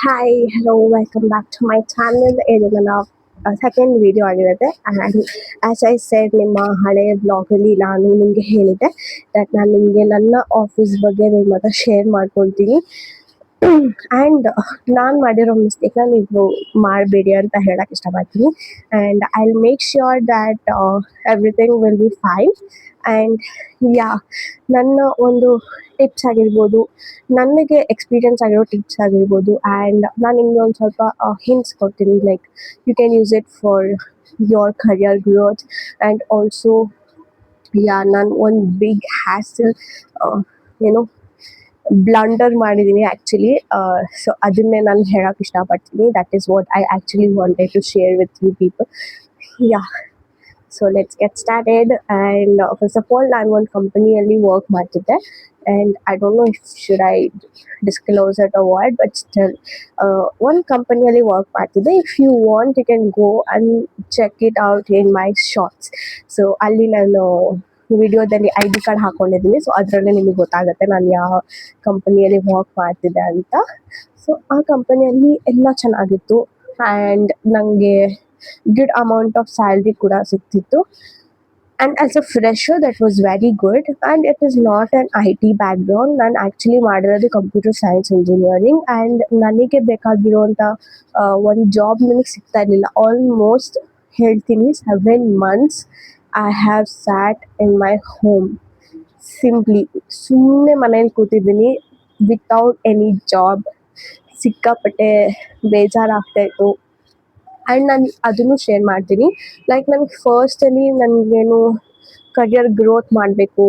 Hi, hello, welcome back to my channel. ಇದು ನನ್ನ second video ಆಗಿರುತ್ತೆ. ಆ್ಯಂಡ್ ಆ್ಯಸ್ ಐ ಸೆಡ್, ನಿಮ್ಮ ಹಳೆಯ ಬ್ಲಾಗಲ್ಲಿ ನಾನು ನಿಮಗೆ ಹೇಳಿದ್ದೆ ದಟ್ ನಾನು ನಿಮಗೆ ನನ್ನ ಆಫೀಸ್ ಬಗ್ಗೆ ನಿಮ್ಮ ಹತ್ರ ಶೇರ್ ಮಾಡ್ಕೊಳ್ತೀನಿ. ಆ್ಯಂಡ್ ನಾನು ಮಾಡಿರೋ ಮಿಸ್ಟೇಕ್ನ ನೀವು ಮಾಡಬೇಡಿ ಅಂತ ಹೇಳಕ್ಕೆ ಇಷ್ಟಪಡ್ತೀನಿ. And I will make sure that everything will be fine. And yeah ನನ್ನ ಒಂದು ಟಿಪ್ಸ್ ಆಗಿರ್ಬೋದು, ನನಗೆ ಎಕ್ಸ್ಪೀರಿಯನ್ಸ್ ಆಗಿರೋ ಟಿಪ್ಸ್ ಆಗಿರ್ಬೋದು, ಆ್ಯಂಡ್ ನಾನು ನಿಮಗೆ ಒಂದು ಸ್ವಲ್ಪ ಹಿಂಟ್ಸ್ ಕೊಡ್ತೀನಿ. Like you can use it for your career growth. And also ನಾನು ಒಂದು ಬಿಗ್ ಹ್ಯಾಸಲ್ ಏನೋ ಬ್ಲಂಡರ್ ಮಾಡಿದ್ದೀನಿ ಆ್ಯಕ್ಚುಲಿ. ಸೊ ಅದನ್ನೇ ನಾನು ಹೇಳೋಕ್ಕೆ ಇಷ್ಟಪಡ್ತೀನಿ. That is what I actually wanted to share with you people. Yeah, so let's get started. And first of all, ನಾನು ಒಂದು ಕಂಪನಿಯಲ್ಲಿ ವರ್ಕ್ ಮಾಡ್ತಿದ್ದೆ. And I don't know if should I disclose it uh what, but still ಒಂದು ಕಂಪನಿಯಲ್ಲಿ work ಮಾಡ್ತಿದ್ದೆ. If you want you can go and check it out in my shorts. So ಅಲ್ಲಿ ನಾನು ವಿಡಿಯೋದಲ್ಲಿ ID ಕಾರ್ಡ್ ಹಾಕ್ಕೊಂಡಿದ್ದೀನಿ. So ಅದರಲ್ಲೇ ನಿಮಗೆ ಗೊತ್ತಾಗುತ್ತೆ ನಾನು ಯಾವ ಕಂಪನಿಯಲ್ಲಿ ವರ್ಕ್ ಮಾಡ್ತಿದ್ದೆ ಅಂತ. ಸೊ ಆ ಕಂಪನಿಯಲ್ಲಿ ಎಲ್ಲ ಚೆನ್ನಾಗಿತ್ತು. ಆ್ಯಂಡ್ ನನಗೆ ಗುಡ್ ಅಮೌಂಟ್ ಆಫ್ ಸ್ಯಾಲ್ರಿ ಕೂಡ ಸಿಗ್ತಿತ್ತು. And as a fresher, that was very good. And it is not an IT background. ನಾನು ಆ್ಯಕ್ಚುಲಿ ಮಾಡಿರೋದು ಕಂಪ್ಯೂಟರ್ ಸೈನ್ಸ್ ಇಂಜಿನಿಯರಿಂಗ್. ಆ್ಯಂಡ್ ನನಗೆ ಬೇಕಾಗಿರುವಂಥ ಒಂದು ಜಾಬ್ ನನಗೆ ಸಿಗ್ತಾ ಇರಲಿಲ್ಲ. ಆಲ್ಮೋಸ್ಟ್ ಹೇಳ್ತೀನಿ 7 months I have sat in my home. Simply ಸುಮ್ಮನೆ ಮನೇಲಿ ಕೂತಿದ್ದೀನಿ ವಿತೌಟ್ ಎನಿ ಜಾಬ್. ಸಿಕ್ಕಾಪಟ್ಟೆ ಬೇಜಾರಾಗ್ತಾಯಿತ್ತು. ಆ್ಯಂಡ್ ನಾನು ಅದನ್ನು ಶೇರ್ ಮಾಡ್ತೀನಿ. ಲೈಕ್ ನನಗೆ ಫಸ್ಟಲ್ಲಿ ನನಗೇನು ಕರಿಯರ್ ಗ್ರೋತ್ ಮಾಡಬೇಕು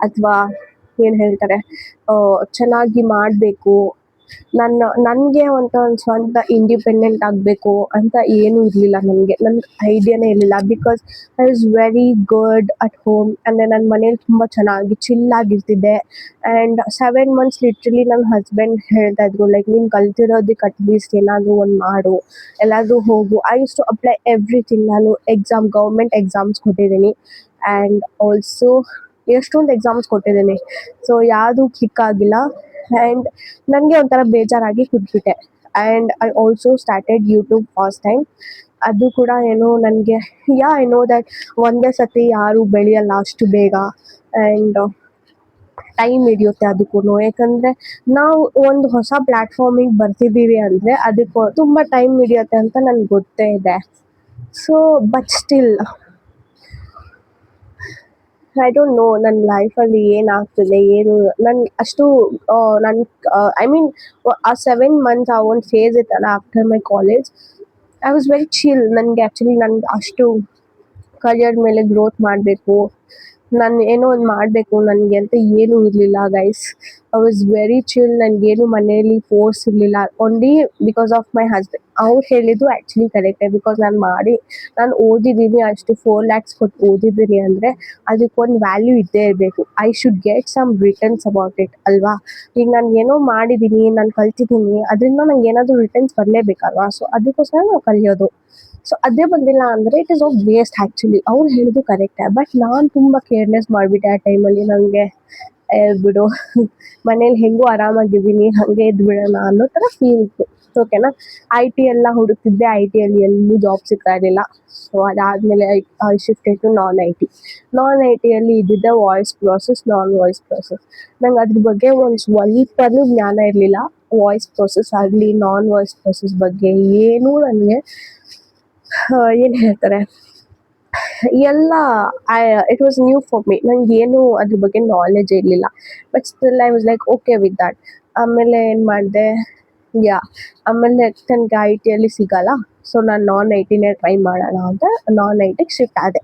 ಅಥವಾ ಏನು ಹೇಳ್ತಾರೆ ಚೆನ್ನಾಗಿ ಮಾಡಬೇಕು, ನನಗೆ ಒಂದು ಸ್ವಂತ ಇಂಡಿಪೆಂಡೆಂಟ್ ಆಗಬೇಕು ಅಂತ ಏನೂ ಇರಲಿಲ್ಲ. ನನಗೆ ಐಡಿಯಾನೇ ಇರಲಿಲ್ಲ. Because I was very good at home. ಅಂದರೆ ನನ್ನ ಮನೇಲಿ ತುಂಬ ಚೆನ್ನಾಗಿ ಚಿಲ್ಲಾಗಿರ್ತಿದ್ದೆ. ಆ್ಯಂಡ್ 7 months ಲಿಟ್ರಲಿ ನನ್ನ ಹಸ್ಬೆಂಡ್ ಹೇಳ್ತಾಯಿದ್ರು, ಲೈಕ್ ನೀನು ಕಲ್ತಿರೋದಕ್ಕೆ ಅಟ್ಲೀಸ್ಟ್ ಏನಾದರೂ ಒಂದು ಮಾಡು, ಎಲ್ಲಾದರೂ ಹೋಗು. I use to apply everything. ನಾನು ಗೌರ್ಮೆಂಟ್ ಎಕ್ಸಾಮ್ಸ್ ಕೊಟ್ಟಿದ್ದೀನಿ. ಆ್ಯಂಡ್ ಆಲ್ಸೋ ಎಷ್ಟೊಂದು ಎಕ್ಸಾಮ್ಸ್ ಕೊಟ್ಟಿದ್ದೀನಿ. ಸೊ ಯಾವುದೂ ಕ್ಲಿಕ್ ಆಗಿಲ್ಲ. ಆ್ಯಂಡ್ ನನಗೆ ಒಂಥರ ಬೇಜಾರಾಗಿ ಕೂತ್ಬಿಟ್ಟೆ. And I also started YouTube first time. ಅದು ಕೂಡ ಏನೋ ನನಗೆ ಐ ನೋ ದ್ಯಾಟ್ ಒಂದೇ ಸತಿ ಯಾರೂ ಬೆಳೆಯಲ್ಲ ಅಷ್ಟು ಬೇಗ. ಆ್ಯಂಡ್ ಟೈಮ್ ಹಿಡಿಯುತ್ತೆ ಅದಕ್ಕೂ. ಯಾಕಂದರೆ ನಾವು ಒಂದು ಹೊಸ ಪ್ಲ್ಯಾಟ್ಫಾರ್ಮಿಗೆ ಬರ್ತಿದ್ದೀವಿ ಅಂದರೆ ಅದಕ್ಕೆ ತುಂಬ ಟೈಮ್ ಹಿಡಿಯುತ್ತೆ ಅಂತ ನನಗೆ ಗೊತ್ತೇ ಇದೆ. So but still I don't no ನನ್ನ ಲೈಫಲ್ಲಿ ಏನಾಗ್ತಿದೆ ಏನು. ನಾನು ಅಷ್ಟು ನನ್ನ ಐ ಮೀನ್ ಆ 7 months ಆ ಒಂದು ಫೇಸ್ ಇತ್ತಲ್ಲ after my college, I was very chill. ನನಗೆ ಆ್ಯಕ್ಚುಲಿ ನನಗೆ ಅಷ್ಟು ಕರಿಯರ್ ಮೇಲೆ ಗ್ರೋತ್ ಮಾಡಬೇಕು, ನಾನು ಏನೋ ಒಂದು ಮಾಡಬೇಕು ನನಗೆ ಅಂತ ಏನೂ ಇರಲಿಲ್ಲ guys. I was very chill. ನನಗೇನು ಮನೆಯಲ್ಲಿ ಫೋರ್ಸ್ ಇರಲಿಲ್ಲ. Only because of my husband. ಅವ್ರು ಹೇಳಿದ್ದು ಆ್ಯಕ್ಚುಲಿ ಕರೆಕ್ಟೇ. ಬಿಕಾಸ್ ನಾನು ಓದಿದ್ದೀನಿ, ಅಷ್ಟು 4 lakhs ಕೊಟ್ಟು ಓದಿದ್ದೀನಿ ಅಂದರೆ ಅದಕ್ಕೊಂದು ವ್ಯಾಲ್ಯೂ ಇದ್ದೇ ಇರಬೇಕು. I should get some returns about it ಅಲ್ವಾ. ಈಗ ನಾನು ಏನೋ ಮಾಡಿದ್ದೀನಿ, ನಾನು ಕಲ್ತಿದ್ದೀನಿ, ಅದರಿಂದ ನಂಗೆ ಏನಾದರೂ ರಿಟರ್ನ್ಸ್ ಬರಲೇಬೇಕಲ್ವಾ. ಸೊ ಅದಕ್ಕೋಸ್ಕರ ನಾವು ಕಲಿಯೋದು. ಸೊ ಅದೇ ಬಂದಿಲ್ಲ ಅಂದರೆ it is of waste actually. ಅವ್ರು ಹೇಳಿದ್ದು ಕರೆಕ್ಟೇ. ಬಟ್ ನಾನು ತುಂಬ ಕೇರ್ಲೆಸ್ ಮಾಡಿಬಿಟ್ಟೆ ಆ ಟೈಮಲ್ಲಿ. ನನಗೆ ಬಿಡು, ಮನೇಲಿ ಹೆಂಗೂ ಆರಾಮಾಗಿದ್ದೀನಿ, ಹಾಗೆ ಇದ್ಬಿಡೋಣ ಅನ್ನೋ ಥರ ಫೀಲ್ ಇತ್ತು. ಓಕೆನಾ. IT ಎಲ್ಲ ಹುಡುಕ್ತಿದ್ದೆ. IT ಯಲ್ಲಿ ಎಲ್ಲೂ ಜಾಬ್ ಸಿಗ್ತಾ ಇರಲಿಲ್ಲ. ಸೊ ಅದಾದಮೇಲೆ ಐ ಶಿಫ್ಟೆಡ್ ಟು ನಾನ್ ಐಟಿಯಲ್ಲಿ ಇದ್ದಿದ್ದೆ ವಾಯ್ಸ್ ಪ್ರೋಸೆಸ್, ನಾನ್ ವಾಯ್ಸ್ ಪ್ರೋಸೆಸ್. ನಂಗೆ ಅದ್ರ ಬಗ್ಗೆ ಒಂದು ಸ್ವಲ್ಪನೂ ಜ್ಞಾನ ಇರಲಿಲ್ಲ. ವಾಯ್ಸ್ ಪ್ರೋಸೆಸ್ ಆಗಲಿ, ನಾನ್ ವಾಯ್ಸ್ ಪ್ರೋಸೆಸ್ ಬಗ್ಗೆ ಏನೂ ನನಗೆ ಏನು ಹೇಳ್ತಾರೆ ಎಲ್ಲ it was new for me. ನನಗೇನು ಅದ್ರ ಬಗ್ಗೆ ನಾಲೆಜ್ ಇರಲಿಲ್ಲ. But still I was like okay with that. ಆಮೇಲೆ ಏನು ಮಾಡಿದೆ, ಆಮೇಲೆ ನನಗೆ IT ಯಲ್ಲಿ ಸಿಗಲ್ಲ. ಸೊ ನಾನು ನಾನ್ ಐಟಿನೇ ಟ್ರೈ ಮಾಡೋಣ ಅಂತ ನಾನ್ ಐಟಿಗೆ ಶಿಫ್ಟ್ ಆದೆ.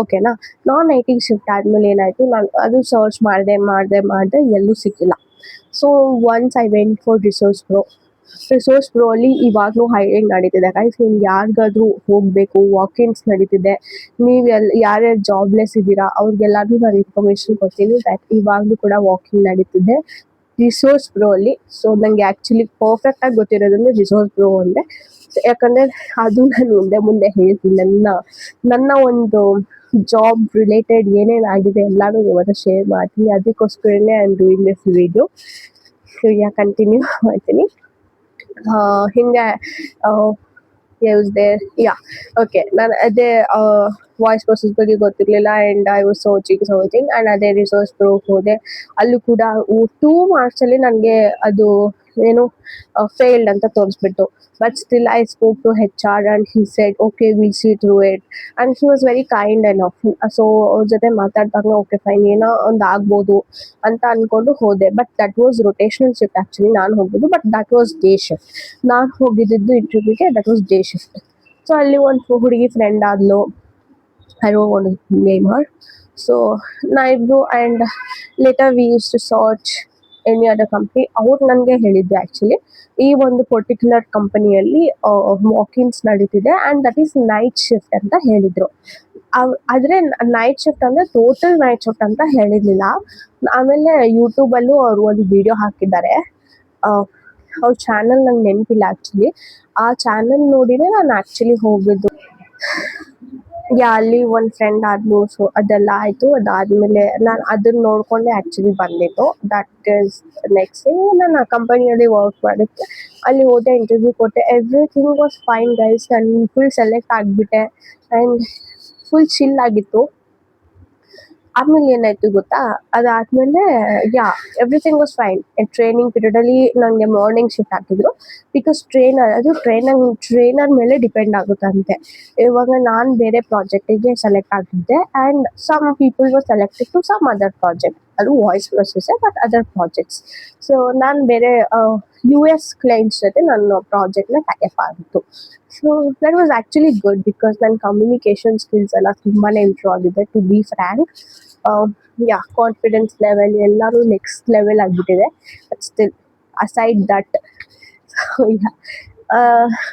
ಓಕೆನಾ. ನಾನ್ ಐಟಿಗೆ ಶಿಫ್ಟ್ ಆದಮೇಲೆ ಏನಾಯಿತು, ನಾನು ಅದು ಸರ್ಚ್ ಮಾಡಿದೆ ಎಲ್ಲೂ ಸಿಕ್ಕಿಲ್ಲ. So once I went for resource pro ಅಲ್ಲಿ ಇವಾಗಲೂ ಹೈರಿಂಗ್ ನಡೀತಿದೆ ಗೈಸ್. ನಿಮ್ಗೆ ಯಾರಿಗಾದ್ರೂ ಹೋಗಬೇಕು, ವಾಕಿನ್ಸ್ ನಡೀತಿದೆ. ನೀವು ಯಾರ್ಯಾರು ಜಾಬ್ಲೆಸ್ ಇದ್ದೀರಾ ಅವ್ರಿಗೆಲ್ಲರಿಗೂ ನಾನು ಇನ್ಫಾರ್ಮೇಷನ್ ಕೊಡ್ತೀನಿ ದ್ಯಾಟ್ ಇವಾಗಲೂ ಕೂಡ ವಾಕಿಂಗ್ ನಡೀತಿದೆ ರಿಸೋರ್ಸ್ ಪ್ರೋ ಅಲ್ಲಿ. ಸೊ ನನಗೆ ಆ್ಯಕ್ಚುಲಿ ಪರ್ಫೆಕ್ಟಾಗಿ ಗೊತ್ತಿರೋದಂದ್ರೆ ರಿಸೋರ್ಸ್ ಪ್ರೋ ಒಂದೇ. ಯಾಕಂದರೆ ಅದು ನಾನು ಮುಂದೆ ಹೇಳ್ತೀನಿ. ನನ್ನ ಒಂದು ಜಾಬ್ ರಿಲೇಟೆಡ್ ಏನೇನಾಗಿದೆ ಎಲ್ಲನೂ ನಿಮ್ಮ ಹತ್ರ ಶೇರ್ ಮಾಡ್ತೀನಿ. ಅದಕ್ಕೋಸ್ಕರನೇ I am doing this video. So continue ಮಾಡ್ತೀನಿ. ಹಿಂಗೆ ಯೂಸ್ ದೇರ್ ಯಾ ಓಕೆ ನಾನು ಅದೇ ವಾಯ್ಸ್ ಪ್ರೊಸೆಸ್ ಬಗ್ಗೆ ಗೊತ್ತಿರಲಿಲ್ಲ and I was searching and ಅದೇ ರಿಸೋರ್ಸ್ ಪ್ರೂಫ್ ಹೋದೆ. ಅಲ್ಲೂ ಕೂಡ 2 ಮಾರ್ಕ್ಸಲ್ಲಿ ನನಗೆ ಅದು ಏನು ಫೇಲ್ಡ್ ಅಂತ ತೋರಿಸ್ಬಿಟ್ಟು. But still I spoke to HR and he said okay will see through it and he was very kind enough. So ಅವ್ರ ಜೊತೆ ಮಾತಾಡಿದಾಗ ಓಕೆ ಫೈನ್ ಏನೋ ಒಂದು ಆಗ್ಬೋದು ಅಂತ ಅಂದ್ಕೊಂಡು ಹೋದೆ. But that was rotational shift actually ನಾನು ಹೋಗಿದ್ದು, but that was day shift. ನಾನು ಹೋಗಿದ್ದು ಇಂಟರ್ವ್ಯೂಗೆ, that was day shift. So ಅಲ್ಲಿ ಒಂದು ಹುಡುಗಿ ಫ್ರೆಂಡ್ ಆದ್ಲು, I don't want to name her. So ನಾ ಇಬ್ರು and later we use to search any other company. ಅವ್ರು ನನಗೆ ಹೇಳಿದ್ದು ಆ್ಯಕ್ಚುಲಿ ಈ ಒಂದು ಪರ್ಟಿಕ್ಯುಲರ್ ಕಂಪನಿಯಲ್ಲಿ ವಾಕಿನ್ಸ್ ನಡೀತಿದೆ and that is night shift ಅಂತ ಹೇಳಿದರು. ಆದರೆ ನೈಟ್ ಶಿಫ್ಟ್ ಅಂದರೆ ಟೋಟಲ್ ನೈಟ್ ಶಿಫ್ಟ್ ಅಂತ ಹೇಳಿರಲಿಲ್ಲ. ಆಮೇಲೆ ಯೂಟ್ಯೂಬಲ್ಲೂ ಅವರು ಒಂದು ವಿಡಿಯೋ ಹಾಕಿದ್ದಾರೆ. ಅವ್ರ ಚಾನಲ್ ನಂಗೆ ನೆನಪಿಲ್ಲ ಆ್ಯಕ್ಚುಲಿ. ಆ ಚಾನಲ್ ನೋಡಿನೇ ನಾನು ಆ್ಯಕ್ಚುಲಿ ಹೋಗಿದ್ದು. ಅಲ್ಲಿ ಒಂದು ಫ್ರೆಂಡ್ ಆದ್ಲು. ಸೊ ಅದೆಲ್ಲ ಆಯಿತು. ಅದಾದಮೇಲೆ ನಾನು ಅದನ್ನ ನೋಡಿಕೊಂಡೆ ಆ್ಯಕ್ಚುಲಿ ಬಂದಿದ್ದು. That is next thing. ನಾನು ಆ ಕಂಪನಿಯಲ್ಲಿ ವರ್ಕ್ ಮಾಡಿದ್ದೆ. ಅಲ್ಲಿ ಹೋದೆ, ಇಂಟರ್ವ್ಯೂ ಕೊಟ್ಟೆ, ಎವ್ರಿಥಿಂಗ್ ವಾಸ್ ಫೈನ್ ಗೈಸ್. ನಾನು ಫುಲ್ ಸೆಲೆಕ್ಟ್ ಆಗಿಬಿಟ್ಟೆ ಆ್ಯಂಡ್ ಫುಲ್ ಚಿಲ್ ಆಗಿತ್ತು. ಆಮೇಲೆ ಏನಾಯಿತು ಗೊತ್ತಾ, ಅದಾದಮೇಲೆ ಎವ್ರಿಥಿಂಗ್ ವಾಸ್ ಫೈನ್. ಟ್ರೈನಿಂಗ್ ಪೀರಿಯಡಲ್ಲಿ ನನಗೆ ಮಾರ್ನಿಂಗ್ ಶಿಫ್ಟ್ ಹಾಕಿದ್ರು. ಬಿಕಾಸ್ ಟ್ರೈನರ್ ಮೇಲೆ ಡಿಪೆಂಡ್ ಆಗುತ್ತಂತೆ. ಇವಾಗ ನಾನು ಬೇರೆ ಪ್ರಾಜೆಕ್ಟಿಗೆ ಸೆಲೆಕ್ಟ್ ಆಗಿದ್ದೆ and some people were selected to some other project. ಅದು ವಾಯ್ಸ್ ಪ್ರೊಸೆಸ್ಸೇ, ಬಟ್ ಅದರ್ ಪ್ರಾಜೆಕ್ಟ್ಸ್. ಸೊ ನಾನು ಬೇರೆ US ಕ್ಲೈಂಟ್ಸ್ ಜೊತೆ ನನ್ನ ಪ್ರಾಜೆಕ್ಟ್ನ ಟೈಅಪ್ ಆಗಿತ್ತು. So that was actually good because ನನ್ನ ಕಮ್ಯುನಿಕೇಷನ್ ಸ್ಕಿಲ್ಸ್ ಎಲ್ಲ ತುಂಬಾ ಇಂಪ್ರೂವ್ ಆಗಿದೆ, to be frank. Confidence level ಎಲ್ಲರೂ ನೆಕ್ಸ್ಟ್ ಲೆವೆಲ್ ಆಗಿಬಿಟ್ಟಿದೆ. ಬಟ್ ಸ್ಟಿಲ್ ಅಸೈಡ್ ದಟ್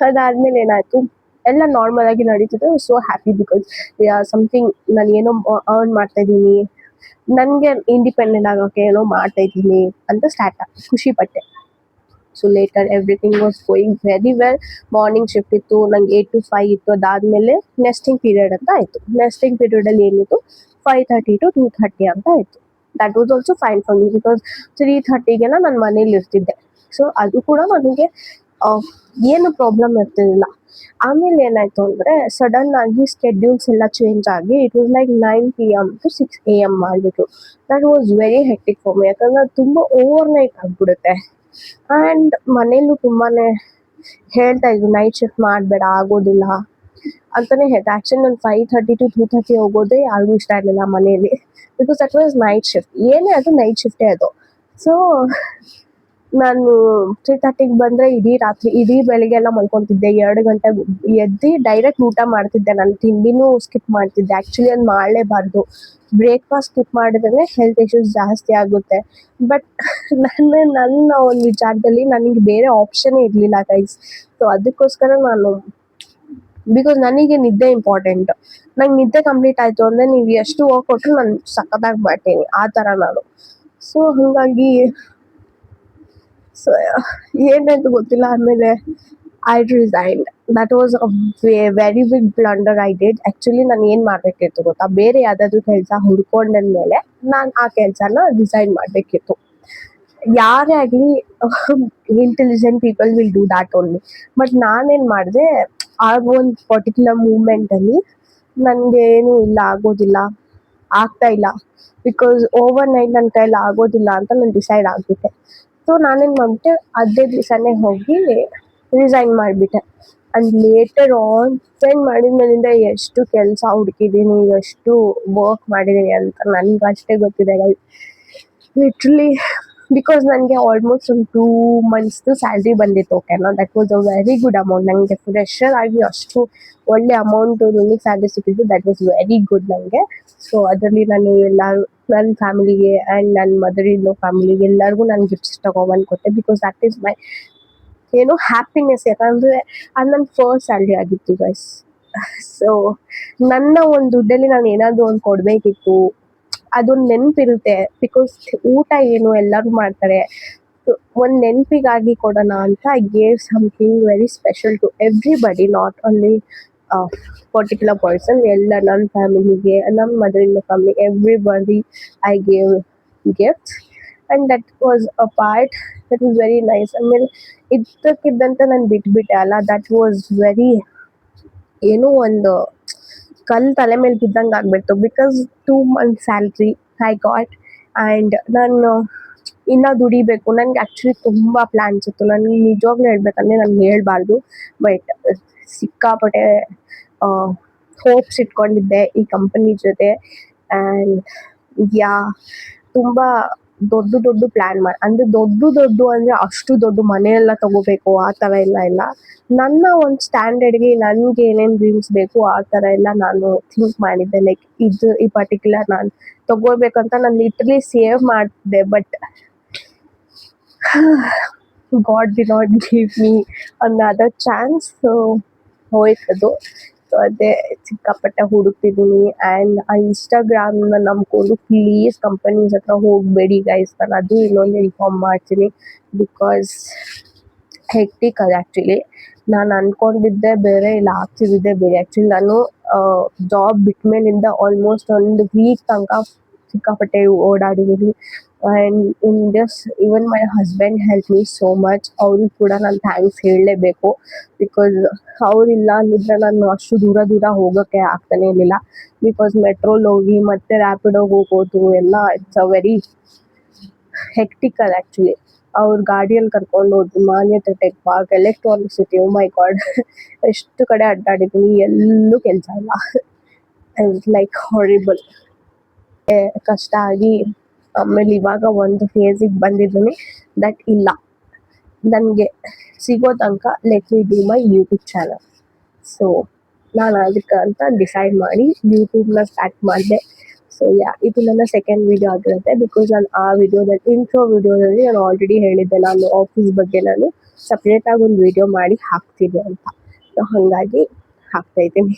ಅದಾದಮೇಲೆ ಏನಾಯಿತು, ಎಲ್ಲ ನಾರ್ಮಲ್ ಆಗಿ ನಡೀತಿದೆ. ಸೋ ಹ್ಯಾಪಿ ಬಿಕಾಸ್ ಸಮಥಿಂಗ್ ನಾನು ಏನೋ ಅರ್ನ್ ಮಾಡ್ತಾಯಿದ್ದೀನಿ, ನನಗೆ ಇಂಡಿಪೆಂಡೆಂಟ್ ಆಗೋಕ್ಕೆ ಏನೋ ಮಾಡ್ತಾಯಿದ್ದೀನಿ ಅಂತ ಖುಷಿ ಪಟ್ಟೆ. So litre everything was going very well. Morning shift ಇತ್ತು, ನಂಗೆ 8 to 5 ಇತ್ತು. ಅದಾದಮೇಲೆ ನೆಸ್ಟಿಂಗ್ ಪೀರಿಯಡ್ ಅಂತ ಆಯಿತು. ನೆಸ್ಟಿಂಗ್ ಪೀರಿಯಡಲ್ಲಿ ಏನಿತ್ತು 5:30 to 2:30 ಅಂತ ಆಯಿತು. That was also fine for me because 3:30ಗೆಲ್ಲ ನಾನು ಮನೇಲಿ ಇರ್ತಿದ್ದೆ. ಸೊ ಅದು ಕೂಡ ನನಗೆ ಏನು ಪ್ರಾಬ್ಲಮ್ ಇರ್ತಿರಲಿಲ್ಲ. ಆಮೇಲೆ ಏನಾಯಿತು ಅಂದರೆ ಸಡನ್ ಆಗಿ ಸ್ಕೆಡ್ಯೂಲ್ಸ್ ಎಲ್ಲ ಚೇಂಜ್ ಆಗಿ it was like 9 PM to 6 AM ಮಾಡಿಬಿಟ್ರು. That was very hectic for me. ಯಾಕಂದರೆ ಅದು ತುಂಬ ಓವರ್ ನೈಟ್ ಆಗಿಬಿಡುತ್ತೆ. ಆ್ಯಂಡ್ ಮನೇಲೂ ತುಂಬಾ ಹೇಳ್ತಾ ಇದ್ರು ನೈಟ್ ಶಿಫ್ಟ್ ಮಾಡಬೇಡ, ಆಗೋದಿಲ್ಲ ಅಂತಲೇ ಹೇಳ್ತಾ. ಆ್ಯಕ್ಚುಲಿ ನಾನು 5:30 to 2:30 ಹೋಗೋದೇ ಯಾರಿಗೂ ಇಷ್ಟ ಇರಲಿಲ್ಲ ಮನೇಲಿ, because that was night shift. ಏನೇ ಅದು ನೈಟ್ ಶಿಫ್ಟೇ ಅದು. ಸೊ ನಾನು 3:30ಗೆ ಬಂದರೆ ಇಡೀ ಬೆಳಿಗ್ಗೆ ಎಲ್ಲ ಮಲ್ಕೊತಿದ್ದೆ. 2 ಗಂಟೆಗೆ ಎದ್ದು ಡೈರೆಕ್ಟ್ ಊಟ ಮಾಡ್ತಿದ್ದೆ. ನಾನು ತಿಂಡಿನೂ ಸ್ಕಿಪ್ ಮಾಡ್ತಿದ್ದೆ. ಆ್ಯಕ್ಚುಲಿ ಅದು ಮಾಡಲೇಬಾರ್ದು. ಬ್ರೇಕ್ಫಾಸ್ಟ್ ಸ್ಕಿಪ್ ಮಾಡಿದ್ರೆ ಹೆಲ್ತ್ ಇಶ್ಯೂಸ್ ಜಾಸ್ತಿ ಆಗುತ್ತೆ. ಬಟ್ ನನ್ನ ಒಂದು ವಿಚಾರದಲ್ಲಿ ನನಗೆ ಬೇರೆ ಆಪ್ಷನ್ನೇ ಇರಲಿಲ್ಲ ಗೈಸ್. ಸೊ ಅದಕ್ಕೋಸ್ಕರ ನಾನು, ಬಿಕಾಸ್ ನನಗೆ ನಿದ್ದೆ ಇಂಪಾರ್ಟೆಂಟ್. ನಂಗೆ ನಿದ್ದೆ ಕಂಪ್ಲೀಟ್ ಆಯಿತು ಅಂದರೆ ನೀವು ಎಷ್ಟು ವರ್ಕ್ ಕೊಟ್ಟರು ನಾನು ಸಖತ್ತಾಗಿ ಮಾಡ್ತೀನಿ, ಆ ಥರ ನಾನು. ಸೊ ಹಾಗಾಗಿ ಸೊ ಏನಾಯ್ತು ಗೊತ್ತಿಲ್ಲ. ಆಮೇಲೆ I resigned. That was a very big blunder I did. Actually ನಾನು ಏನು ಮಾಡಬೇಕಿತ್ತು ಗೊತ್ತಾ, ಬೇರೆ ಯಾವುದಾದ್ರೂ ಕೆಲಸ ಹುಡ್ಕೊಂಡಾದ್ಮೇಲೆ ನಾನು ಆ ಕೆಲಸನ ರಿಸೈನ್ ಮಾಡಬೇಕಿತ್ತು. ಯಾರೇ ಆಗಲಿ intelligent people will do that only. But ನಾನೇನು ಮಾಡಿದೆ, ಆ ಒಂದು ಪರ್ಟಿಕ್ಯುಲರ್ ಮೂಮೆಂಟಲ್ಲಿ ನನಗೆ ಏನೂ ಇಲ್ಲ, ಆಗೋದಿಲ್ಲ, ಆಗ್ತಾಯಿಲ್ಲ, ಬಿಕಾಸ್ ಓವರ್ ನೈಟ್ ನನ್ನ ಕೈಲಿ ಆಗೋದಿಲ್ಲ ಅಂತ ನಾನು ಡಿಸೈಡ್ ಆಗಿಬಿಟ್ಟೆ. ಸೊ ನಾನೇನು ಮಾಡಿಬಿಟ್ಟೆ, ಅದೇ ದಿವಸನೇ ಹೋಗಿ ರಿಸೈನ್ ಮಾಡಿಬಿಟ್ಟೆ. ಆ್ಯಂಡ್ ಲೇಟರ್ ಆನ್ ರಿಸೈನ್ ಮಾಡಿದ ಮೇಲಿಂದ ಎಷ್ಟು ಕೆಲಸ ಹುಡುಕಿದ್ದೀನಿ, ಎಷ್ಟು ವರ್ಕ್ ಮಾಡಿದ್ದೀನಿ ಅಂತ ನನಗಷ್ಟೇ ಗೊತ್ತಿದೆ ಗೈಸ್. ಲಿಟ್ರಲಿ ಬಿಕಾಸ್ ನನಗೆ ಆಲ್ಮೋಸ್ಟ್ ಒಂದು 2 monthsದು ಸ್ಯಾಲ್ರಿ ಬಂದಿತ್ತು. ಓಕೆನಾ, that was a very good amount. ನನಗೆ ಫ್ರೆಶರ್ ಆಗಿ ಅಷ್ಟು ಒಳ್ಳೆ ಅಮೌಂಟು ನನಗೆ ಸ್ಯಾಲ್ರಿ ಸಿಕ್ಕಿದ್ದು, ದಟ್ ವಾಸ್ ವೆರಿ ಗುಡ್ ನನಗೆ. ಸೊ ಅದರಲ್ಲಿ ನಾನು ಎಲ್ಲರೂ ನನ್ನ ಫ್ಯಾಮಿಲಿಗೆ ಆ್ಯಂಡ್ ನನ್ನ ಮದರ್ ಇನ್ ಲಾ ಫ್ಯಾಮಿಲಿಗೆ ಎಲ್ಲರಿಗೂ ನಾನು ಗಿಫ್ಟ್ಸ್ ತೊಗೊಬಂದು ಕೊಟ್ಟೆ. Because that is my happiness. ಯಾಕಂದರೆ ಅದು ನನ್ನ ಫಸ್ಟ್ ಸ್ಯಾಲ್ರಿ ಆಗಿತ್ತು ಗೈಸ್. ಸೊ ನನ್ನ ಒಂದು ದುಡ್ಡಲ್ಲಿ ನಾನು ಏನಾದರೂ ಒಂದು ಕೊಡಬೇಕಿತ್ತು, ಅದೊಂದು ನೆನಪಿರುತ್ತೆ. ಬಿಕಾಸ್ ಊಟ ಏನು ಎಲ್ಲರೂ ಮಾಡ್ತಾರೆ, ಒಂದು ನೆನಪಿಗಾಗಿ ಕೊಡೋಣ ಅಂತ I gave something very special to everybody, not only particular person. ಎಲ್ಲ ನನ್ನ ಫ್ಯಾಮಿಲಿಗೆ, ನಮ್ಮ mother in law family, everybody I gave gifts. And that was a part that was very nice. ಆಮೇಲೆ ಇದ್ದಕ್ಕಿದ್ದಂತೆ ನಾನು ಬಿಟ್ಬಿಟ್ಟೆ ಅಲ್ಲ. ದಟ್ ವಾಸ್ ವೆರಿ, ಏನೋ ಒಂದು ಕಲ್ಲು ತಲೆ ಮೇಲೆ ಬಿದ್ದಂಗೆ ಆಗ್ಬಿಡ್ತು. Because 2 months salary I got, and ನಾನು ಇನ್ನೂ ದುಡಿಬೇಕು. ನನಗೆ ಆ್ಯಕ್ಚುಲಿ ತುಂಬ ಪ್ಲ್ಯಾನ್ಸ್ ಇತ್ತು. ನನಗೆ ನಿಜವಾಗ್ಲೂ ಹೇಳ್ಬೇಕಂದ್ರೆ ನಾನು ಹೇಳ್ಬಾರ್ದು, ಬಟ್ ಸಿಕ್ಕಾಪಟ್ಟೆ ಹೋಪ್ಸ್ ಇಟ್ಕೊಂಡಿದ್ದೆ ಈ ಕಂಪನಿ ಜೊತೆ. ಆ್ಯಂಡ್ ಯಾ ತುಂಬ ದೊಡ್ಡ ಪ್ಲ್ಯಾನ್ ಅಂದರೆ ದೊಡ್ಡ ಅಂದರೆ ಅಷ್ಟು ದೊಡ್ಡ ಮನೆಯೆಲ್ಲ ತಗೋಬೇಕು ಆ ಥರ ಎಲ್ಲ ಇಲ್ಲ. ನನ್ನ ಒಂದು ಸ್ಟ್ಯಾಂಡರ್ಡ್ಗೆ ನನಗೆ ಏನೇನು ಡ್ರೀಮ್ಸ್ ಬೇಕು ಆ ಥರ ಎಲ್ಲ ನಾನು ಥಿಂಕ್ ಮಾಡಿದ್ದೆ. ಲೈಕ್ ಈ ಪರ್ಟಿಕ್ಯುಲರ್ ನಾನು ತಗೋಬೇಕಂತ ನಾನು ಲಿಟ್ರಲಿ ಸೇವ್ ಮಾಡಿದೆ. But God did not give me another chance. So ಹೋಯ್ತದು. ಸೊ ಅದೇ ಸಿಕ್ಕಾಪಟ್ಟೆ ಹುಡುಕ್ತಿದ್ದೀನಿ. ಆ್ಯಂಡ್ ಆ ಇನ್ಸ್ಟಾಗ್ರಾಮ್ನ ನಂಬ್ಕೊಂಡು ಪ್ಲೀಸ್ ಕಂಪನೀಸ್ ಹತ್ರ ಹೋಗಬೇಡಿ ಗೈಸ್. ನಾನು ಅದು ಇನ್ನೊಂದು ಇನ್ಫಾರ್ಮ್ ಮಾಡ್ತೀನಿ. ಬಿಕಾಸ್ ಹೆಕ್ಟಿಕ್ ಅದು ಆ್ಯಕ್ಚುಲಿ. ನಾನು ಅಂದ್ಕೊಂಡಿದ್ದೆ ಬೇರೆ, ಇಲ್ಲ ಆಗ್ತಿದ್ದಿದ್ದೆ ಬೇರೆ. ಆ್ಯಕ್ಚುಲಿ ನಾನು ಜಾಬ್ ಬಿಟ್ಟ ಮೇಲಿಂದ ಆಲ್ಮೋಸ್ಟ್ 1 ವೀಕ್ ತನಕ ಸಿಕ್ಕಾಪಟ್ಟೆ ಓಡಾಡಿದ್ದೀನಿ. And in this even my husband help me so much. ಅವ್ರಿಗೆ ಕೂಡ ನಾನು ಥ್ಯಾಂಕ್ಸ್ ಹೇಳಲೇಬೇಕು. ಬಿಕಾಸ್ ಅವರಿಲ್ಲ ಅಂದಿದ್ರೆ ನಾನು ಅಷ್ಟು ದೂರ ಹೋಗೋಕ್ಕೆ ಆಗ್ತಾನೆ ಇರಲಿಲ್ಲ. ಬಿಕಾಸ್ ಮೆಟ್ರೋಲ್ ಹೋಗಿ ಮತ್ತೆ ರ್ಯಾಪಿಡೋಗಿ ಹೋಗೋದು ಎಲ್ಲ ಇಟ್ಸ್ ಅ ವೆರಿ ಹೆಕ್ಟಿಕ್ ಅದು ಆ್ಯಕ್ಚುಲಿ. ಅವ್ರ ಗಾಡಿಯಲ್ಲಿ ಕರ್ಕೊಂಡು ಹೋದ್ರು ಮಾನ್ಯತೆ ಟೆಕ್ ಪಾರ್ಕ್, ಎಲೆಕ್ಟ್ರಾನಿಕ್ ಸಿಟಿ, ಓ ಮೈ ಗಾಡ್ ಎಷ್ಟು ಕಡೆ ಅಡ್ಡಾಡಿದ್ದೀನಿ, ಎಲ್ಲೂ ಕೆಲಸ ಇಲ್ಲ. It's like horrible. ಕಷ್ಟ ಆಗಿ ಆಮೇಲೆ ಇವಾಗ ಒಂದು ಫೇಸಿಗೆ ಬಂದಿದ್ದೀನಿ ದಟ್ ಇಲ್ಲ, ನನಗೆ ಸಿಗೋ ತನಕ let me do my YouTube channel. So ನಾನು ಅದಕ್ಕೆ ಅಂತ ಡಿಸೈಡ್ ಮಾಡಿ ಯೂಟ್ಯೂಬ್ನ ಸ್ಟಾರ್ಟ್ ಮಾಡಿದೆ. ಸೊ ಇದು ನನ್ನ ಸೆಕೆಂಡ್ ವಿಡಿಯೋ ಆಗಿರುತ್ತೆ. ಬಿಕಾಸ್ ನಾನು ಆ ವಿಡಿಯೋದಲ್ಲಿ ಇಂಟ್ರೋ ವಿಡಿಯೋದಲ್ಲಿ ನಾನು ಆಲ್ರೆಡಿ ಹೇಳಿದ್ದೆ ನಾನು ಆಫೀಸ್ ಬಗ್ಗೆ ನಾನು ಸಪ್ರೇಟಾಗಿ ಒಂದು ವಿಡಿಯೋ ಮಾಡಿ ಹಾಕ್ತಿದ್ದೆ ಅಂತ. ಸೊ ಹಾಗಾಗಿ ಹಾಕ್ತಾಯಿದ್ದೀನಿ.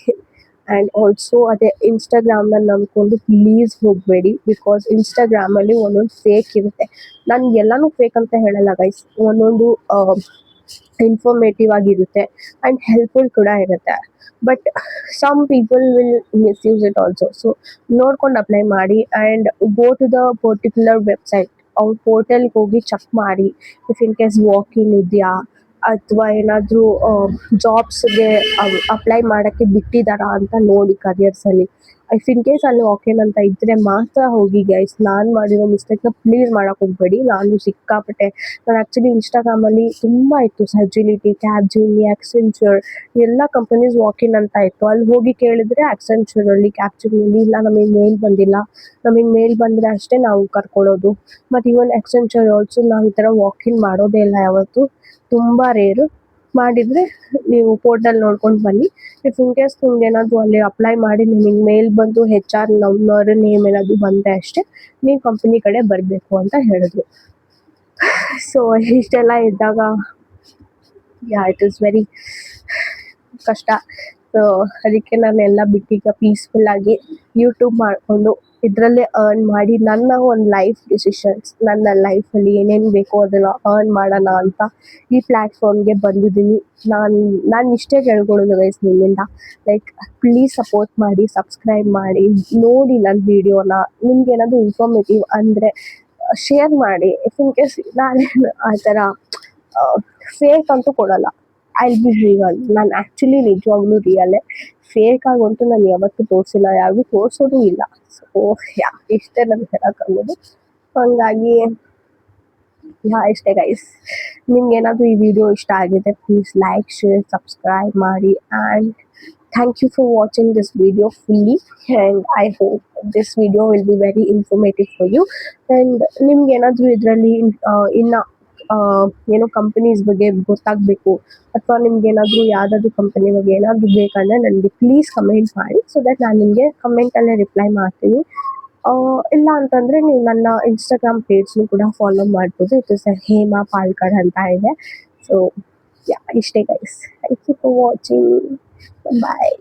ಆ್ಯಂಡ್ ಆಲ್ಸೋ ಅದೇ ಇನ್ಸ್ಟಾಗ್ರಾಮ್ನ ನಂಬ್ಕೊಂಡು ಪ್ಲೀಸ್ ಹೋಗಬೇಡಿ. ಬಿಕಾಸ್ ಇನ್ಸ್ಟಾಗ್ರಾಮಲ್ಲಿ ಒಂದೊಂದು ಫೇಕ್ ಇರುತ್ತೆ. ನಾನು ಎಲ್ಲನೂ ಫೇಕ್ ಅಂತ ಹೇಳಲ್ಲ ಗೈಸ್. ಒಂದೊಂದು ಇನ್ಫಾರ್ಮೇಟಿವ್ ಆಗಿರುತ್ತೆ ಆ್ಯಂಡ್ ಹೆಲ್ಪ್ಫುಲ್ ಕೂಡ ಇರುತ್ತೆ. But some people will misuse it also. So ನೋಡ್ಕೊಂಡು ಅಪ್ಲೈ ಮಾಡಿ. And go to the particular website. ಅವ್ರ ಪೋರ್ಟಲ್ಗೆ ಹೋಗಿ ಚೆಕ್ ಮಾಡಿ ಇಫ್ ಇನ್ ಕೇಸ್ ವಾಕಿನ್ ಇದೆಯಾ ಅಥವಾ ಏನಾದರೂ ಜಾಬ್ಸ್ಗೆ ಅಪ್ಲೈ ಮಾಡೋಕ್ಕೆ ಬಿಟ್ಟಿದ್ದಾರಾ ಅಂತ ನೋಡಿ ಕರಿಯರ್ಸಲ್ಲಿ. ಇಫ್ ಇನ್ ಕೇಸ್ ಅಲ್ಲಿ ವಾಕಿನ್ ಅಂತ ಇದ್ದರೆ ಮಾತ್ರ ಹೋಗಿ ಗೈಸ್. ನಾನು ಮಾಡಿರೋ ಮಿಸ್ಟೇಕ್ನ ಪ್ಲೀಸ್ ಮಾಡೋಕ್ಕೆ ಹೋಗಬೇಡಿ. ನಾನು ಸಿಕ್ಕಾಪಟ್ಟೆ ನಾನು ಆ್ಯಕ್ಚುಲಿ ಇನ್ಸ್ಟಾಗ್ರಾಮಲ್ಲಿ ತುಂಬ ಇತ್ತು, ಸಜಿಲಿಟಿ, ಕ್ಯಾಬ್ಜಿಮಿನಿ, ಆಕ್ಸೆಂಚರ್ ಎಲ್ಲ ಕಂಪನೀಸ್ ವಾಕಿನ್ ಅಂತ ಇತ್ತು. ಅಲ್ಲಿ ಹೋಗಿ ಕೇಳಿದರೆ ಆಕ್ಸೆಂಚರಲ್ಲಿ, ಕ್ಯಾಬ್ಜಿಮಿನಿಲಿ ಇಲ್ಲ ನಮಗೆ ಮೇಲ್ ಬಂದಿಲ್ಲ, ನಮಗೆ ಮೇಲ್ ಬಂದರೆ ಅಷ್ಟೇ ನಾವು ಕರ್ಕೊಳ್ಳೋದು. ಮತ್ತು ಇವನ್ ಆಕ್ಸೆಂಚರ್ ಆಲ್ಸೋ ನಾವು ಈ ಥರ ವಾಕಿನ್ ಮಾಡೋದೇ ಇಲ್ಲ ಯಾವತ್ತು, ತುಂಬ ರೇರು. ಮಾಡಿದರೆ ನೀವು ಪೋರ್ಟಲ್ ನೋಡ್ಕೊಂಡು ಬನ್ನಿ. ಇಫ್ ಇನ್ ಕೇಸ್ ನಿಮ್ಗೆ ಏನಾದರೂ ಅಲ್ಲಿ ಅಪ್ಲೈ ಮಾಡಿ ನಿಮಗೆ ಮೇಲ್ ಬಂದು HR ನಮ್ಮವ್ರ ನೇಮ್ ಏನಾದರೂ ಬಂದರೆ ಅಷ್ಟೇ ನೀವು ಕಂಪನಿ ಕಡೆ ಬರಬೇಕು ಅಂತ ಹೇಳಿದ್ರು. ಸೊ ಇಷ್ಟೆಲ್ಲ ಇದ್ದಾಗ ಇಟ್ ಈಸ್ ವೆರಿ ಕಷ್ಟ. ಸೊ ಅದಕ್ಕೆ ನಾನೆಲ್ಲ ಬಿಟ್ಟೀಗ ಪೀಸ್ಫುಲ್ಲಾಗಿ ಯೂಟ್ಯೂಬ್ ಮಾಡಿಕೊಂಡು ಇದರಲ್ಲೇ ಅರ್ನ್ ಮಾಡಿ ನನ್ನ ಒಂದು ಲೈಫ್ ಡಿಸಿಷನ್ಸ್, ನನ್ನ ಲೈಫಲ್ಲಿ ಏನೇನು ಬೇಕೋ ಅದನ್ನು ಅರ್ನ್ ಮಾಡೋಣ ಅಂತ ಈ ಪ್ಲ್ಯಾಟ್ಫಾರ್ಮ್ಗೆ ಬಂದಿದ್ದೀನಿ. ನಾನು ಇಷ್ಟೇ ಕೇಳ್ಕೊಳ್ಳೋದು ಗೈಸ್ ನಿಮ್ಮಿಂದ. ಲೈಕ್ ಪ್ಲೀಸ್ ಸಪೋರ್ಟ್ ಮಾಡಿ, ಸಬ್ಸ್ಕ್ರೈಬ್ ಮಾಡಿ, ನೋಡಿ ನನ್ನ ವೀಡಿಯೋನ. ನಿಮ್ಗೆ ಏನಾದರೂ ಇನ್ಫಾರ್ಮೇಟಿವ್ ಅಂದರೆ ಶೇರ್ ಮಾಡಿ. ಇಫ್ ಇನ್ ಕೇಸ್ ನಾನೇನು ಆ ಥರ ಫೇಕ್ ಅಂತೂ ಕೊಡಲ್ಲ. I will be real. ನಾನು ಆ್ಯಕ್ಚುಲಿ ನಿಜವಾಗ್ಲೂ ರಿಯಲ್ಲೇ. ಫೇಕಾಗಂತೂ ನಾನು ಯಾವತ್ತೂ ತೋರಿಸಿಲ್ಲ, ಯಾರಿಗೂ ತೋರಿಸೋದು ಇಲ್ಲ. ಸೊ ಇಷ್ಟೇ ನಾನು ಹೇಳೋಕ್ಕಾಗೋದು. ಹಾಗಾಗಿ ಇಷ್ಟೇ ಗೈಸ್. ನಿಮ್ಗೆ ಏನಾದರೂ ಈ ವಿಡಿಯೋ ಇಷ್ಟ ಆಗಿದೆ ಪ್ಲೀಸ್ ಲೈಕ್, ಶೇರ್, ಸಬ್ಸ್ಕ್ರೈಬ್ ಮಾಡಿ. And thank you for watching this video fully, and I hope this video will be very informative for you. And ನಿಮ್ಗೆ ಏನಾದರೂ ಇದರಲ್ಲಿ ಇನ್ನು ಏನೋ ಕಂಪನೀಸ್ ಬಗ್ಗೆ ಗೊತ್ತಾಗಬೇಕು ಅಥವಾ ನಿಮ್ಗೆ ಏನಾದರೂ ಯಾವುದಾದ್ರೂ ಕಂಪನಿ ಬಗ್ಗೆ ಏನಾದರೂ ಬೇಕಂದರೆ ನನಗೆ ಪ್ಲೀಸ್ ಕಮೆಂಟ್ ಮಾಡಿ. ಸೊ ದಟ್ ನಾನು ನಿಮಗೆ ಕಮೆಂಟಲ್ಲೇ ರಿಪ್ಲೈ ಮಾಡ್ತೀನಿ. ಇಲ್ಲ ಅಂತಂದರೆ ನೀವು ನನ್ನ ಇನ್ಸ್ಟಾಗ್ರಾಮ್ ಪೇಜ್ನು ಕೂಡ ಫಾಲೋ ಮಾಡ್ಬೋದು. ಇಟ್ ಇಸ್ ಹೇಮಾ ಪಾಲ್ಕರ್ ಅಂತ ಇದೆ. ಸೊ ಇಷ್ಟೇ guys. Thank you for watching. Bye.